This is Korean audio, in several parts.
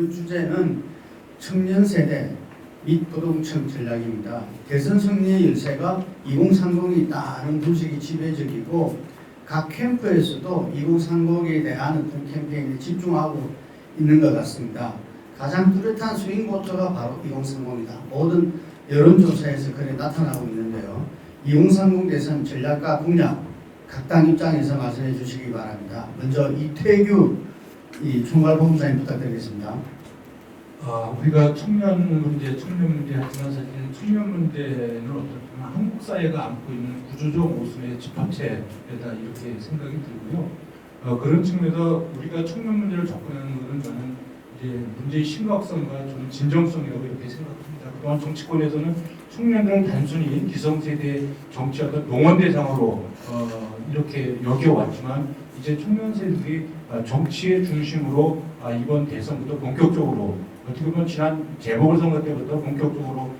그 주제는 청년 세대 및 부동층 전략입니다. 대선 승리의 열쇠가 2030이 있다는 분석이 지배적이고 각 캠프에서도 2030에 대한 어떤 캠페인에 집중하고 있는 것 같습니다. 가장 뚜렷한 스윙 보트가 바로 2030이다. 모든 여론조사에서 그래 나타나고 있는데요. 2030 대선 전략과 공약 각 당 입장에서 말씀해 주시기 바랍니다. 먼저 이태규 총괄본부장님 부탁드리겠습니다. 우리가 청년 문제 하지만 사실 청년 문제는 어떻게 한국 사회가 안고 있는 구조적 모순의 집합체다 이렇게 생각이 들고요. 그런 측면에서 우리가 청년 문제를 접근하는 것은 저는 이제 문제의 심각성과 좀 진정성이라고 이렇게 생각합니다. 그동안 정치권에서는 청년들을 단순히 기성세대 정치하다 농원 대상으로 이렇게 여겨왔지만 이제 청년 세대들이 정치의 중심으로 이번 대선부터 본격적으로 어떻게 보면 지난 재보궐선거 때부터 본격적으로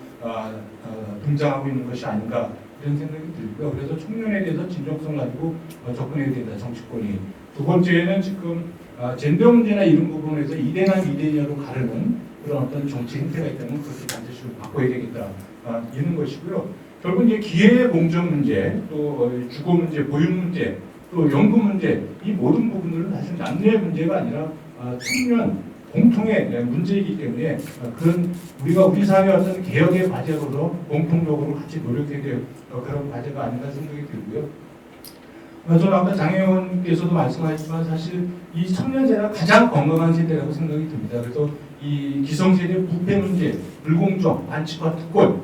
등장하고 있는 것이 아닌가 이런 생각이 들고요. 그래서 청년에 대해서 진정성 가지고 접근해야 된다 정치권이. 두 번째는 지금 젠더 문제나 이런 부분에서 이대나 미대냐로 가르는 그런 어떤 정치 행태가 있다면 그것을 반드시 바꿔야 되겠다 이런 것이고요. 결국 이제 기회의 공정 문제, 또 주거 문제, 보육 문제, 또 연구 문제 이 모든 부분들은 사실 남녀의 문제가 아니라 청년 공통의 문제이기 때문에 그런 우리가 우리 사회의 어떤 개혁의 과제로서 공통적으로 같이 노력해야 될 그런 과제가 아닌가 생각이 들고요. 저는 아까 장 의원께서도 말씀하셨지만 사실 이 청년 세대가 가장 건강한 세대라고 생각이 듭니다. 그래서 이 기성세대 부패 문제, 불공정, 반칙과 특권,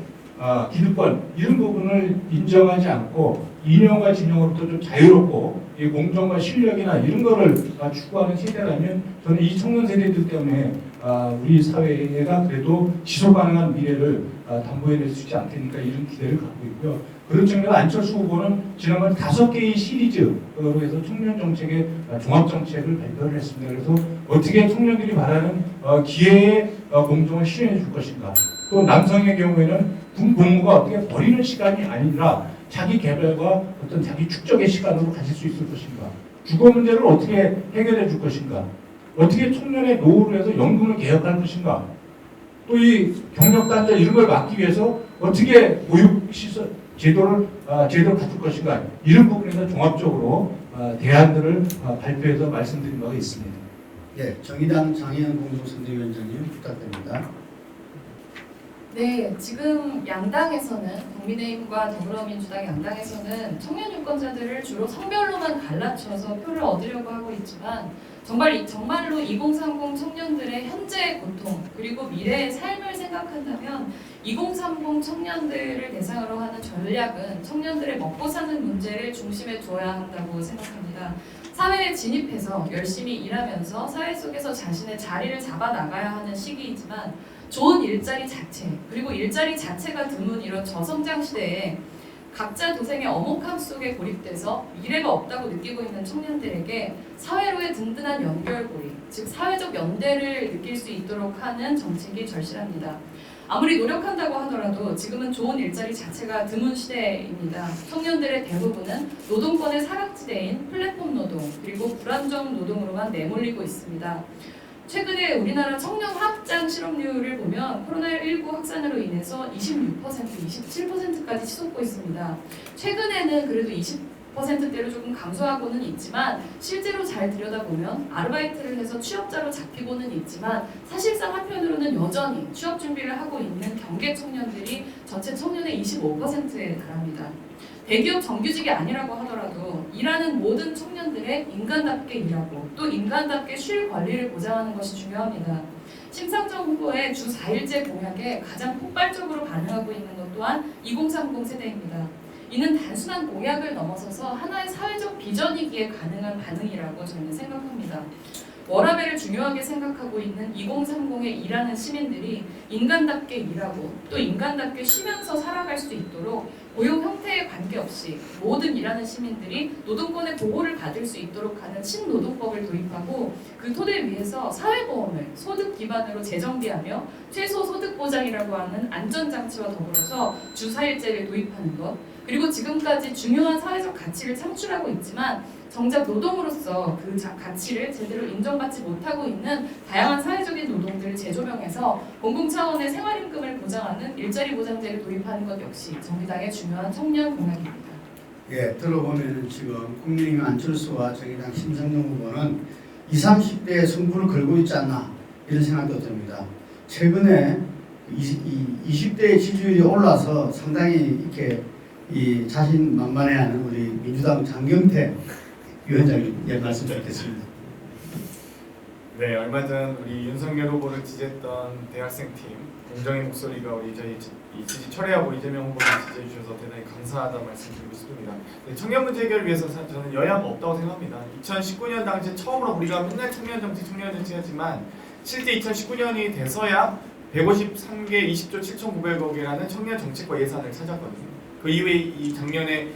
기득권 이런 부분을 인정하지 않고 이념과 진영으로부터 좀 자유롭고 이 공정과 실력이나 이런 거를 추구하는 세대라면 저는 이 청년 세대들 때문에 우리 사회가 그래도 지속 가능한 미래를 담보해낼 수 있지 않겠니까 이런 기대를 갖고 있고요. 그런 측면에서 안철수 후보는 지난번 5개의 시리즈로 해서 청년 정책의 종합 정책을 발표를 했습니다. 그래서 어떻게 청년들이 바라는 기회의 공정을 실현해 줄 것인가. 또 남성의 경우에는 군 복무가 어떻게 버리는 시간이 아니라 자기 개발과 어떤 자기 축적의 시간으로 가질 수 있을 것인가. 주거 문제를 어떻게 해결해 줄 것인가. 어떻게 청년의 노후를 해서 연금을 개혁할 것인가. 또 이 경력단절 이런 걸 막기 위해서 어떻게 보육시설 제도를 갖출 것인가. 이런 부분에서 종합적으로 대안들을 발표해서 말씀드린 바가 있습니다. 네, 정의당 장혜연 공동선대위원장님 부탁드립니다. 네, 지금 양당에서는 국민의힘과 더불어민주당 양당에서는 청년 유권자들을 주로 성별로만 갈라쳐서 표를 얻으려고 하고 있지만 정말로 2030 청년들의 현재의 고통 그리고 미래의 삶을 생각한다면 2030 청년들을 대상으로 하는 전략은 청년들의 먹고 사는 문제를 중심에 두어야 한다고 생각합니다. 사회에 진입해서 열심히 일하면서 사회 속에서 자신의 자리를 잡아 나가야 하는 시기이지만 좋은 일자리 자체 그리고 일자리 자체가 드문 이런 저성장 시대에 각자 도생의 엄혹함 속에 고립돼서 미래가 없다고 느끼고 있는 청년들에게 사회로의 든든한 연결고리, 즉 사회적 연대를 느낄 수 있도록 하는 정책이 절실합니다. 아무리 노력한다고 하더라도 지금은 좋은 일자리 자체가 드문 시대입니다. 청년들의 대부분은 노동권의 사각지대인 플랫폼 노동 그리고 불안정 노동으로만 내몰리고 있습니다. 최근에 우리나라 청년 확장 실업률을 보면 코로나19 확산으로 인해서 26%, 27%까지 치솟고 있습니다. 최근에는 그래도 20%대로 조금 감소하고는 있지만 실제로 잘 들여다보면 아르바이트를 해서 취업자로 잡히고는 있지만 사실상 한편으로는 여전히 취업 준비를 하고 있는 경계 청년들이 전체 청년의 25%에 달합니다. 대기업 정규직이 아니라고 하더라도 일하는 모든 청년들의 인간답게 일하고 또 인간답게 쉴 권리를 보장하는 것이 중요합니다. 심상정 후보의 주 4일제 공약에 가장 폭발적으로 반응하고 있는 것 또한 2030 세대입니다. 이는 단순한 공약을 넘어서서 하나의 사회적 비전이기에 가능한 반응이라고 저는 생각합니다. 워라밸을 중요하게 생각하고 있는 2030에 일하는 시민들이 인간답게 일하고 또 인간답게 쉬면서 살아갈 수 있도록 고용 형태에 관계없이 모든 일하는 시민들이 노동권의 보호를 받을 수 있도록 하는 신노동법을 도입하고 그 토대 위에서 사회보험을 소득 기반으로 재정비하며 최소 소득 보장이라고 하는 안전장치와 더불어서 주 4일제를 도입하는 것 그리고 지금까지 중요한 사회적 가치를 창출하고 있지만 정작 노동으로서 그 가치를 제대로 인정받지 못하고 있는 다양한 사회적인 노동들을 재조명해서 공공 차원의 생활임금을 보장하는 일자리 보장제를 도입하는 것 역시 정의당의 중요한 청년 공약입니다. 예, 들어보면 지금 국민의힘 안철수와 정의당 심상정 후보는 20, 30대의 승부를 걸고 있지 않나 이런 생각도 듭니다. 최근에 20대의 지지율이 올라서 상당히 이렇게 이 자신만만해하는 우리 민주당 장경태 위원장님 말씀 듣겠습니다. 네, 얼마 전 우리 윤석열 후보를 지지했던 대학생팀 공정의 목소리가 우리 저희 이 지지 철회하고 이재명 후보를 지지해 주셔서 대단히 감사하다는 말씀드리고 싶습니다. 네, 청년 문제 해결을 위해서 저는 여야가 없다고 생각합니다. 2019년 당시에 처음으로 우리가 맨날 청년 정치 하지만 실제 2019년이 돼서야 153개 20조 7,900억이라는 청년 정책과 예산을 찾았거든요. 그 이후에 이 작년에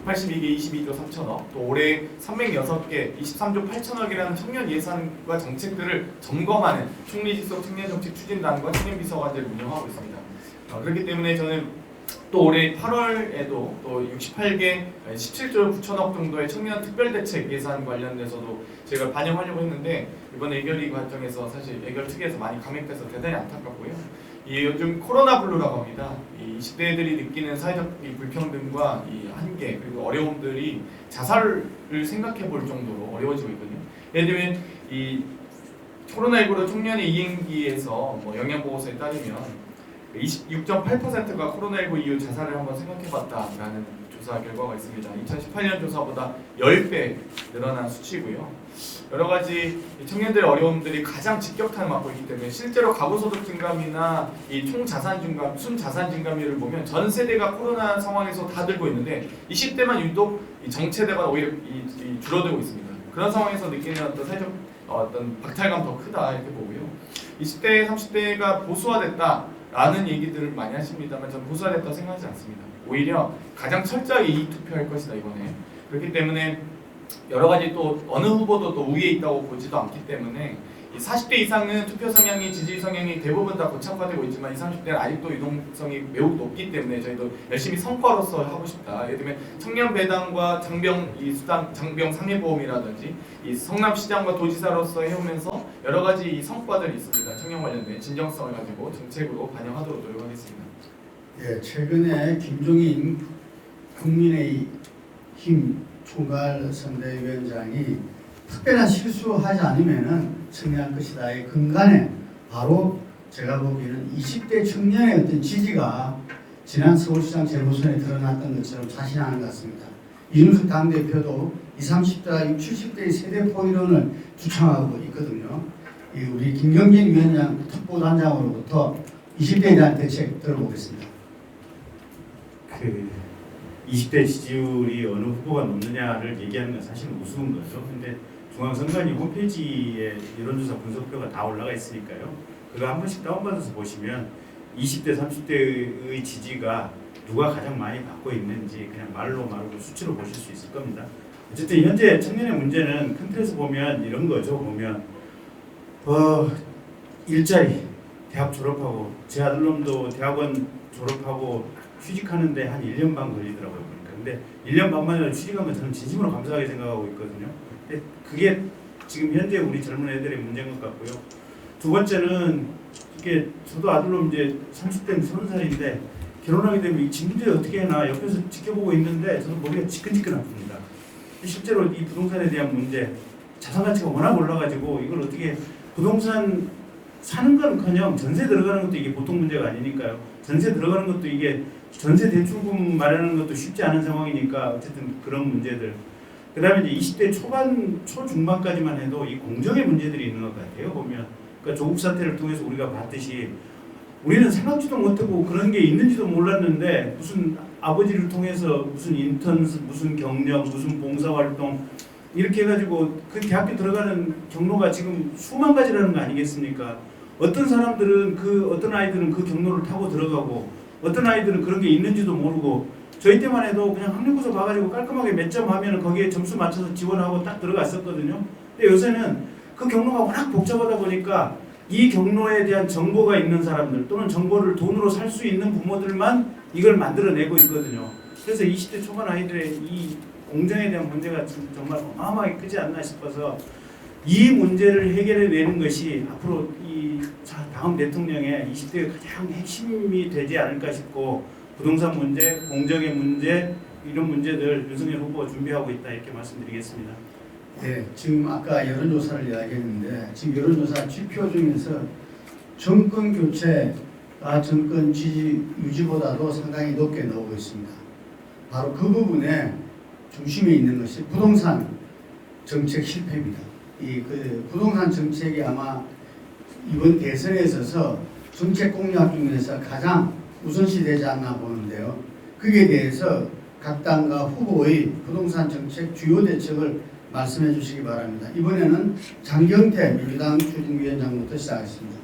182개 22조 3천억, 또 올해 306개 23조 8천억이라는 청년 예산과 정책들을 점검하는 총리직속 청년정책 추진단과 청년비서관제를 운영하고 있습니다. 그렇기 때문에 저는 또 올해 8월에도 또 68개 17조 9천억 정도의 청년 특별대책 예산 관련돼서도 제가 반영하려고 했는데 이번에 예결위 과정에서 사실 예결 특위에서 많이 감액돼서 대단히 안타깝고요. 이 요즘 코로나 블루라고 합니다. 이 20대들이 느끼는 사회적 이 불평등과 이 한계 그리고 어려움들이 자살을 생각해 볼 정도로 어려워지고 있거든요. 예를 들면 이 코로나19로 청년의 이행기에서 뭐 영양보고서에 따르면 26.8%가 코로나19 이후 자살을 한번 생각해봤다라는 조사 결과가 있습니다. 2018년 조사보다 10배 늘어난 수치고요. 여러 가지 청년들의 어려움들이 가장 직격탄을 맞고 있기 때문에 실제로 가구소득 증감이나 이 총자산 증감, 순자산 증감률을 보면 전 세대가 코로나 상황에서 다 들고 있는데 20대만 유독 이 정체대가 오히려 줄어들고 있습니다. 그런 상황에서 느끼는 어떤 사회적 어떤 박탈감 더 크다 이렇게 보고요. 20대, 30대가 보수화됐다라는 얘기들을 많이 하십니다만 저는 보수화됐다고 생각하지 않습니다. 오히려 가장 철저하게 이익 투표할 것이다 이번에. 그렇기 때문에 여러 가지 또 어느 후보도 또 우위에 있다고 보지도 않기 때문에 40대 이상은 투표 성향이 지지 성향이 대부분 다 고착화되고 있지만 20, 30대는 아직도 유동성이 매우 높기 때문에 저희도 열심히 성과로서 하고 싶다. 예를 들면 청년 배당과 장병 이 수당 장병 상해보험이라든지 이 성남시장과 도지사로서 해오면서 여러 가지 이 성과들이 있습니다. 청년 관련된 진정성을 가지고 정책으로 반영하도록 노력하겠습니다. 예, 최근에 김종인 국민의힘 총괄 선대위원장이 특별한 실수하지 않으면은 승리할 것이다의 근간에 바로 제가 보기에는 20대 청년의 어떤 지지가 지난 서울시장 재보선에 드러났던 것처럼 자신하는 것 같습니다. 이준석 당대표도 20, 30대와 60, 70대의 세대포 이론을 주창하고 있거든요. 우리 김경진 위원장 특보단장으로부터 20대에 대한 대책 들어보겠습니다. 20대 지지율이 어느 후보가 높느냐를 얘기하는 건 사실은 우스운 거죠. 근데 중앙선관위 홈페이지에 여론조사 분석표가 다 올라가 있으니까요. 그거 한 번씩 다운받아서 보시면 20대, 30대의 지지가 누가 가장 많이 받고 있는지 그냥 말로 말고 수치로 보실 수 있을 겁니다. 어쨌든 현재 청년의 문제는 큰 틀에서 보면 이런 거죠. 보면 일자리, 대학 졸업하고 제 아들놈도 대학원 졸업하고 취직하는데 한 1년 반 걸리더라고요. 그러니까. 근데 1년 반 만에 취직하면 저는 진심으로 감사하게 생각하고 있거든요. 근데 그게 지금 현재 우리 젊은 애들의 문제인 것 같고요. 두 번째는 이게 저도 아들놈 이제 30대면 30살인데 결혼하게 되면 이 집 문제 어떻게 해나 옆에서 지켜보고 있는데 저는 머리가 지끈지끈 아픕니다. 실제로 이 부동산에 대한 문제, 자산 가치가 워낙 올라가지고 이걸 어떻게 부동산 사는 건커녕 전세 들어가는 것도 이게 보통 문제가 아니니까요. 전세 들어가는 것도 이게 전세 대출금 마련하는 것도 쉽지 않은 상황이니까 어쨌든 그런 문제들. 그다음에 이제 20대 초반 초중반까지만 해도 이 공정의 문제들이 있는 것 같아요. 보면 그러니까 조국 사태를 통해서 우리가 봤듯이 우리는 생각지도 못하고 그런 게 있는지도 몰랐는데 무슨 아버지를 통해서 무슨 인턴, 무슨 경력, 무슨 봉사활동 이렇게 해가지고 그 대학교 들어가는 경로가 지금 수만 가지라는 거 아니겠습니까? 어떤 사람들은 어떤 아이들은 그 경로를 타고 들어가고 어떤 아이들은 그런 게 있는지도 모르고 저희 때만 해도 그냥 학력고사 봐가지고 깔끔하게 몇 점 하면 거기에 점수 맞춰서 지원하고 딱 들어갔었거든요. 근데 요새는 그 경로가 워낙 복잡하다 보니까 이 경로에 대한 정보가 있는 사람들 또는 정보를 돈으로 살 수 있는 부모들만 이걸 만들어내고 있거든요. 그래서 20대 초반 아이들의 이 공정에 대한 문제가 정말 어마어마하게 크지 않나 싶어서 이 문제를 해결해 내는 것이 앞으로 이 다음 대통령의 20대의 가장 핵심이 되지 않을까 싶고 부동산 문제, 공정의 문제 이런 문제들 윤석열 후보가 준비하고 있다 이렇게 말씀드리겠습니다. 네, 지금 아까 여론조사를 이야기했는데 지금 여론조사 지표 중에서 정권 교체가 정권 지지 유지보다도 상당히 높게 나오고 있습니다. 바로 그 부분에 중심에 있는 것이 부동산 정책 실패입니다. 그 부동산 정책이 아마 이번 대선에 있어서 정책 공약 중에서 가장 우선시 되지 않나 보는데요. 거기에 대해서 각 당과 후보의 부동산 정책 주요 대책을 말씀해 주시기 바랍니다. 이번에는 장경태 민주당 추진위원장부터 시작하겠습니다.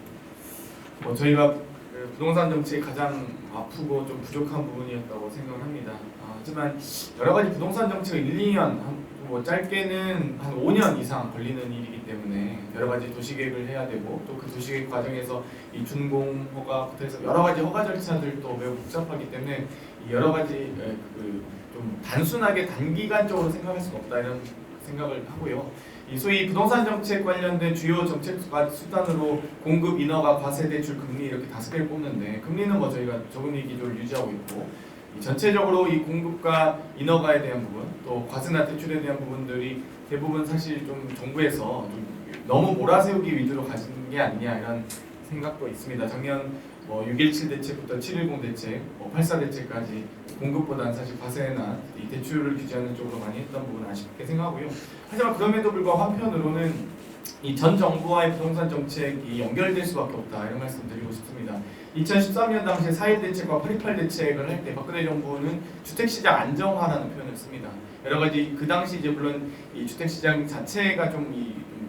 저희가 그 부동산 정책이 가장 아프고 좀 부족한 부분이었다고 생각을 합니다. 하지만 여러 가지 부동산 정책을 1, 2년, 뭐 짧게는 한 5년 이상 걸리는 일이기 때문에 여러 가지 도시계획을 해야 되고 또 그 도시계획 과정에서 이 준공 허가부터 해서 여러 가지 허가 절차들도 매우 복잡하기 때문에 이 여러 가지 좀 단순하게 단기간적으로 생각할 수는 없다 이런 생각을 하고요. 이 소위 부동산 정책 관련된 주요 정책 수단으로 공급 인허가, 과세 대출, 금리 이렇게 5개를 뽑는데 금리는 뭐 저희가 저금리 기조를 유지하고 있고 전체적으로 이 공급과 인허가에 대한 부분 또 과세나 대출에 대한 부분들이 대부분 사실 좀 정부에서 좀 너무 몰아세우기 위주로 가진 게 아니냐 이런 생각도 있습니다. 작년 뭐 6.17 대책부터 7.10 대책, 8.4 대책까지 공급보다는 사실 과세나 이 대출을 규제하는 쪽으로 많이 했던 부분은 아쉽게 생각하고요. 하지만 그럼에도 불구하고 한편으로는 이 전 정부와의 부동산 정책이 연결될 수밖에 없다 이런 말씀 드리고 싶습니다. 2013년 당시에 4.1 대책과 8.28 대책을 할 때 박근혜 정부는 주택시장 안정화라는 표현을 씁니다. 여러 가지 그 당시 이제 물론 이 주택시장 자체가 좀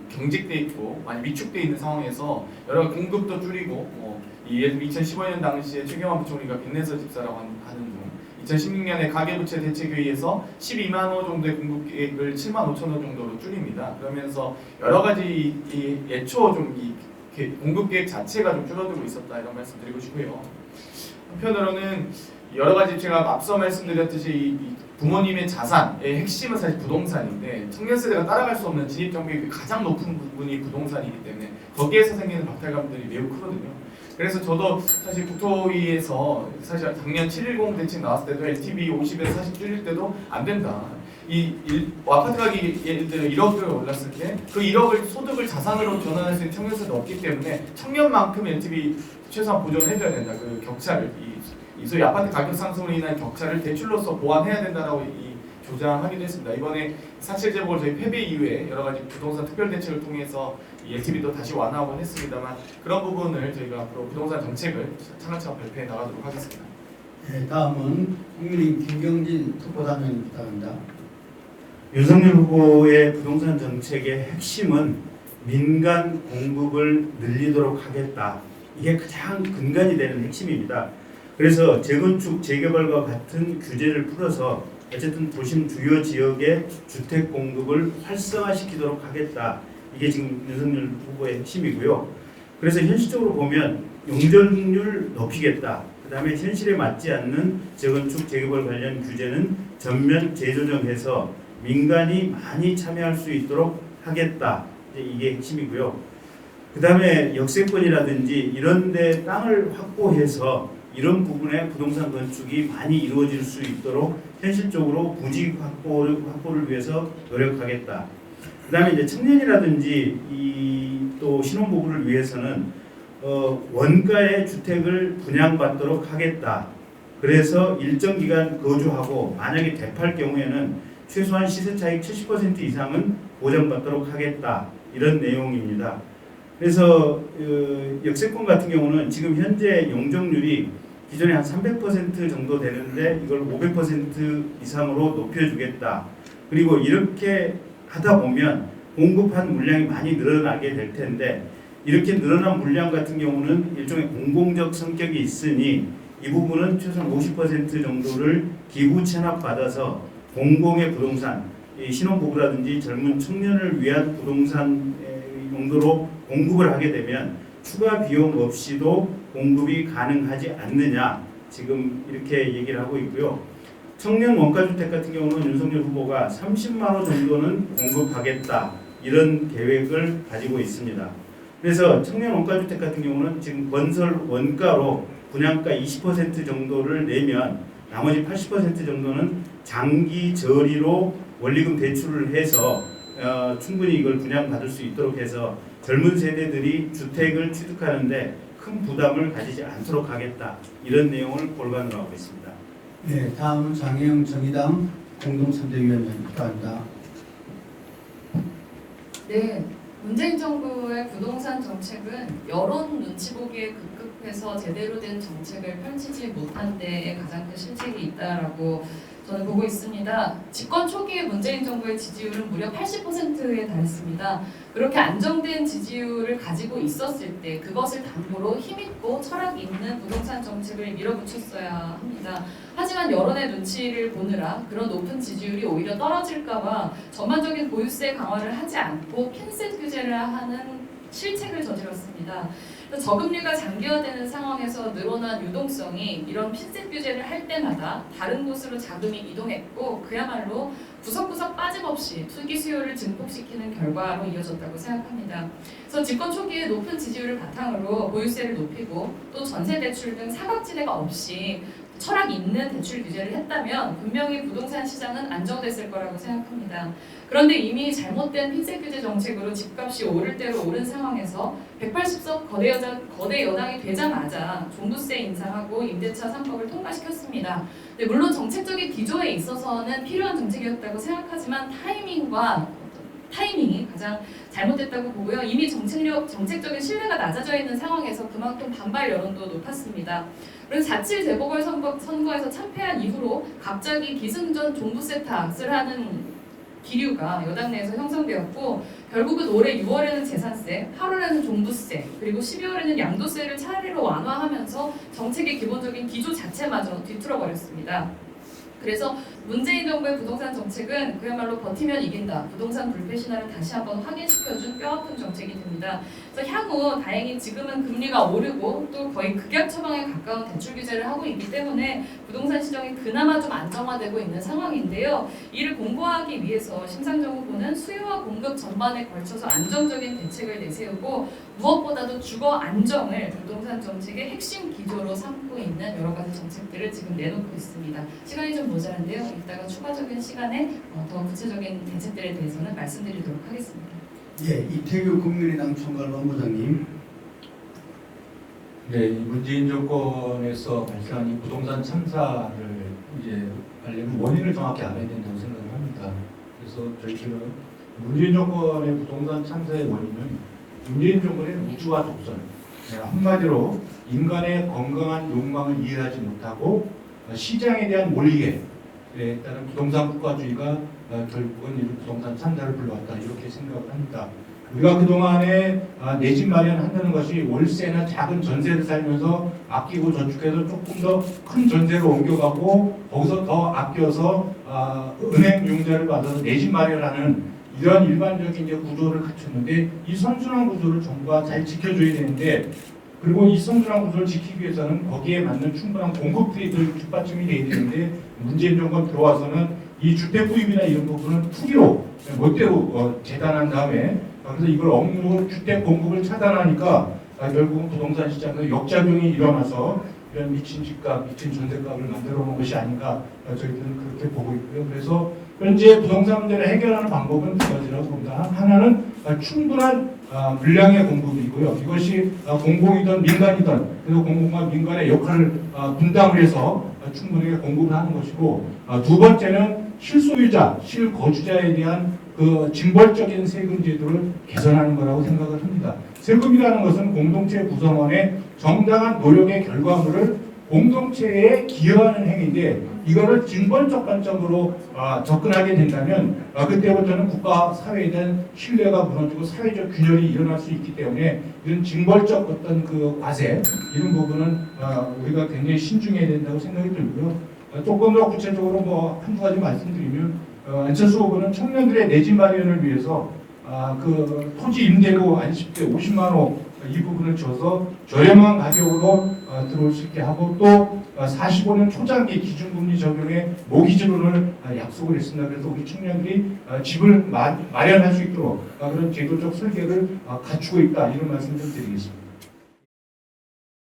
경직돼 있고 많이 위축돼 있는 상황에서 여러 가지 공급도 줄이고 예를 들어 2015년 당시에 최경환 부총리가 빚내서 집사라고 하는 중 2016년에 가계부채 대책회의에서 12만 호 정도의 공급 계획을 7만 5천 호 정도로 줄입니다. 그러면서 여러 가지 애초 좀 공급 계획 자체가 좀 줄어들고 있었다 이런 말씀드리고 싶고요. 한편으로는 여러 가지 제가 앞서 말씀드렸듯이 이 부모님의 자산의 핵심은 사실 부동산인데 청년 세대가 따라갈 수 없는 진입 장벽이 가장 높은 부분이 부동산이기 때문에 거기에서 생기는 박탈감들이 매우 크거든요. 그래서 저도 사실 국토위에서 사실 작년 7.10 대책 나왔을 때도 LTV 50에서 40 줄일 때도 안 된다. 아파트 가격이 예를 들어 1억을 올랐을 때 그 1억을 소득을 자산으로 전환할 수 있는 청년 세대가 없기 때문에 청년만큼 LTV 최소한 보존을 해줘야 된다. 그 격차를 이 소위 아파트 가격 상승으로 인한 격차를 대출로서 보완해야 된다라고 조장하기도 했습니다. 이번에 사실 제목을 저희 패배 이후에 여러 가지 부동산 특별 대책을 통해서 이 LTV도 다시 완화하곤 했습니다만 그런 부분을 저희가 앞으로 부동산 정책을 차근차근 발표해 나가도록 하겠습니다. 네, 다음은 국민의힘 김경진 특보단장님 부탁합니다. 윤석열 후보의 부동산 정책의 핵심은 민간 공급을 늘리도록 하겠다. 이게 가장 근간이 되는 핵심입니다. 그래서 재건축, 재개발과 같은 규제를 풀어서 어쨌든 도심 주요 지역의 주택 공급을 활성화시키도록 하겠다. 이게 지금 윤석열 후보의 핵심이고요. 그래서 현실적으로 보면 용적률 높이겠다. 그 다음에 현실에 맞지 않는 재건축, 재개발 관련 규제는 전면 재조정해서 민간이 많이 참여할 수 있도록 하겠다. 이게 핵심이고요. 그 다음에 역세권이라든지 이런 데 땅을 확보해서 이런 부분에 부동산 건축이 많이 이루어질 수 있도록 현실적으로 부지 확보를 위해서 노력하겠다. 그 다음에 이제 청년이라든지 또 신혼부부를 위해서는 원가의 주택을 분양받도록 하겠다. 그래서 일정 기간 거주하고 만약에 대파할 경우에는 최소한 시세 차익 70% 이상은 보장받도록 하겠다. 이런 내용입니다. 그래서 역세권 같은 경우는 지금 현재 용적률이 기존에 한 300% 정도 되는데 이걸 500% 이상으로 높여주겠다. 그리고 이렇게 하다 보면 공급한 물량이 많이 늘어나게 될 텐데 이렇게 늘어난 물량 같은 경우는 일종의 공공적 성격이 있으니 이 부분은 최소한 50% 정도를 기부 체납받아서 공공의 부동산, 신혼부부라든지 젊은 청년을 위한 부동산 용도로 공급을 하게 되면 추가 비용 없이도 공급이 가능하지 않느냐 지금 이렇게 얘기를 하고 있고요. 청년 원가주택 같은 경우는 윤석열 후보가 30만 호 정도는 공급하겠다 이런 계획을 가지고 있습니다. 그래서 청년 원가주택 같은 경우는 지금 건설 원가로 분양가 20% 정도를 내면 나머지 80% 정도는 장기 저리로 원리금 대출을 해서 충분히 이걸 분양받을 수 있도록 해서 젊은 세대들이 주택을 취득하는데 큰 부담을 가지지 않도록 하겠다 이런 내용을 골반으로 하고 있습니다. 네, 다음은 장혜영 정의당 공동선대위원장입니다. 합니다. 네, 문재인 정부의 부동산 정책은 여론 눈치 보기에 급급해서 제대로 된 정책을 펼치지 못한 데에 가장 큰 실책이 있다라고 저는 보고 있습니다. 집권 초기에 문재인 정부의 지지율은 무려 80%에 달했습니다. 그렇게 안정된 지지율을 가지고 있었을 때 그것을 담보로 힘있고 철학 있는 부동산 정책을 밀어붙였어야 합니다. 하지만 여론의 눈치를 보느라 그런 높은 지지율이 오히려 떨어질까봐 전반적인 보유세 강화를 하지 않고 핀셋 규제를 하는 실책을 저질렀습니다. 저금리가 장기화되는 상황에서 늘어난 유동성이 이런 핀셋 규제를 할 때마다 다른 곳으로 자금이 이동했고 그야말로 구석구석 빠짐없이 투기 수요를 증폭시키는 결과로 이어졌다고 생각합니다. 그래서 집권 초기에 높은 지지율을 바탕으로 보유세를 높이고 또 전세 대출 등 사각지대가 없이 철학 있는 대출 규제를 했다면 분명히 부동산 시장은 안정됐을 거라고 생각합니다. 그런데 이미 잘못된 핀셋 규제 정책으로 집값이 오를 대로 오른 상황에서 180석 거대 여당이 되자마자 종부세 인상하고 임대차 3법을 통과시켰습니다. 물론 정책적인 기조에 있어서는 필요한 정책이었다고 생각하지만 타이밍이 가장 잘못됐다고 보고요. 이미 정책적인 신뢰가 낮아져 있는 상황에서 그만큼 반발 여론도 높았습니다. 그래서 4.7 재보궐선거에서 참패한 이후로 갑자기 기승전 종부세 탓을 하는 기류가 여당 내에서 형성되었고 결국은 올해 6월에는 재산세, 8월에는 종부세, 그리고 12월에는 양도세를 차례로 완화하면서 정책의 기본적인 기조 자체마저 뒤틀어버렸습니다. 그래서 문재인 정부의 부동산 정책은 그야말로 버티면 이긴다. 부동산 불패 신화를 다시 한번 확인시켜준 뼈아픈 정책이 됩니다. 그래서 향후 다행히 지금은 금리가 오르고 또 거의 극약 처방에 가까운 대출 규제를 하고 있기 때문에 부동산 시장이 그나마 좀 안정화되고 있는 상황인데요. 이를 공고하기 위해서 심상정 후보는 수요와 공급 전반에 걸쳐서 안정적인 대책을 내세우고 무엇보다도 주거 안정을 부동산 정책의 핵심 기조로 삼고 있는 여러 가지 정책들을 지금 내놓고 있습니다. 시간이 좀 모자란데요. 이따가 추가적인 시간에 더 구체적인 대책들에 대해서는 말씀드리도록 하겠습니다. 예, 이태규 국민의당 총괄본부장님. 네, 이 문재인 정권에서 발생한 이 부동산 참사를 이제 알려면 원인을 정확히 알아야 된다고 생각을 합니다. 그래서 저희들은 문재인 정권의 부동산 참사의 원인은 문재인 정권의 우주와 독선, 한마디로 인간의 건강한 욕망을 이해하지 못하고 시장에 대한 몰리에 따른 부동산 국가주의가 결국은 이 부동산 참사를 불러왔다 이렇게 생각을 합니다. 우리가 그동안에 내 집 마련한다는 것이 월세나 작은 전세를 살면서 아끼고 저축해서 조금 더 큰 전세로 옮겨가고 거기서 더 아껴서 은행 융자를 받아서 내 집 마련하는 이런 일반적인 이제 구조를 갖췄는데 이 선순환 구조를 정부가 잘 지켜줘야 되는데 그리고 이 선순환 구조를 지키기 위해서는 거기에 맞는 충분한 공급들이 뒷받침이 돼야 되는데 문재인 정권 들어와서는 이 주택 구입이나 이런 부분은 투기로 멋대로 재단한 다음에 그래서 이걸 억누르고 주택 공급을 차단하니까 결국은 부동산 시장에서 역작용이 일어나서 이런 미친 집값, 미친 전세값을 만들어 놓은 것이 아닌가 저희들은 그렇게 보고 있고요. 그래서 현재 부동산 문제를 해결하는 방법은 두 가지라고 봅니다. 하나는 충분한 물량의 공급이고요. 이것이 공공이든 민간이든 그래서 공공과 민간의 역할을 분담을 해서 충분하게 공급을 하는 것이고 두 번째는 실소유자, 실거주자에 대한 그 징벌적인 세금 제도를 개선하는 거라고 생각을 합니다. 세금이라는 것은 공동체 구성원의 정당한 노력의 결과물을 공동체에 기여하는 행위인데 이거를 징벌적 관점으로 접근하게 된다면 그때부터는 국가 사회에 대한 신뢰가 무너지고 사회적 균열이 일어날 수 있기 때문에 이런 징벌적 어떤 그 과세 이런 부분은 우리가 굉장히 신중해야 된다고 생각이 들고요. 조금 더 구체적으로 뭐 한두 가지 말씀드리면 안철수 후보는 청년들의 내 집 마련을 위해서 그 토지 임대료 안 10대 50만 원 이 부분을 줘서 저렴한 가격으로 들어올 수 있게 하고 또 45년 초장기 기준금리 적용에 모기지론을 약속을 했습니다. 그래서 우리 청년들이 집을 마련할 수 있도록 그런 제도적 설계를 갖추고 있다 이런 말씀 좀 드리겠습니다.